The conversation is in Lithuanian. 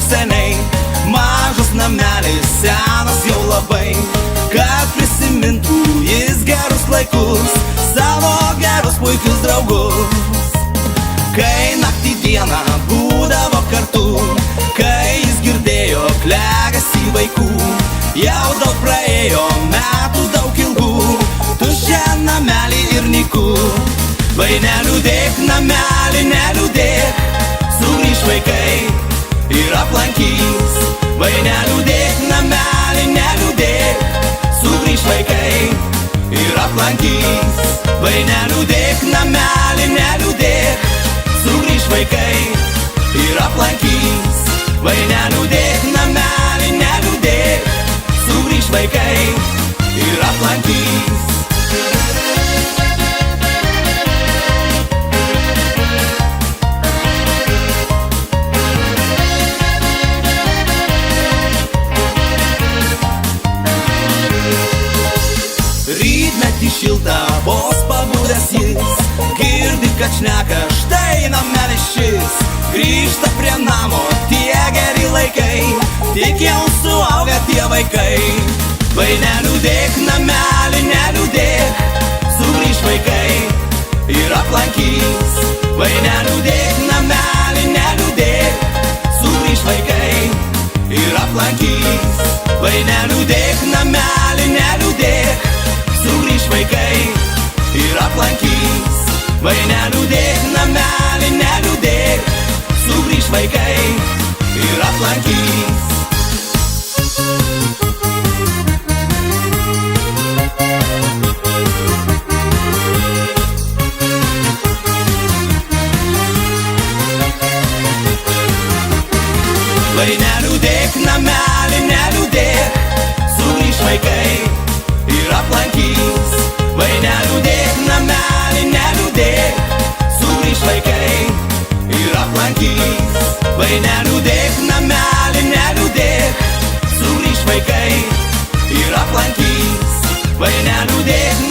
seniai, mažas namelis, senas jau labai, kad prisimintų jis gerus laikus, savo gerus puikius draugus. Kai naktį dieną būdavo kartu, kai jis girdėjo klegesį vaikų, jau daug praėjo metų daug ilgų, tuščia namelį ir nyku. Vai neliūdėk, namelį neliūdėk, sugrįš vaikai ir aplankys. Vai neliūdėk, namelį neliūdėk, sugrįš vaikai ir aplankys. Vai neliūdėk, namelį neliūdėk, sugrįš vaikai ir aplankys. Vai neliūdėk, namelį neliūdėk, sugrįš vaikai ir aplankys. Rytmetį šiltą, vos pabudęs jis, girdi, kad šneka, štai namelis šis. Grįžta prie namo tie geri laikai, tik jau suaugę tie vaikai. Vai neliūdėk, namelį neliūdėk, sugrįš vaikai ir aplankys. Vai neliūdėk, namelį neliūdėk, sugrįš vaikai ir aplankys. Vai neliūdėk, namelį neliūdėk, sugrįš vaikai ir aplankys. Vai neliūdėk, namelį neliūdėk, sugrįš vaikai ir aplankys. Vai neliūdėk, namelį neliūdėk, sugrįš vaikai ir aplankys. Vai neliūdėk, namelį neliūdėk, sugrįš vaikai ir aplankys. Vai neliūdėk, namelį neliūdėk, sugrįš vaikai ir aplankys. Vai neliūdėk,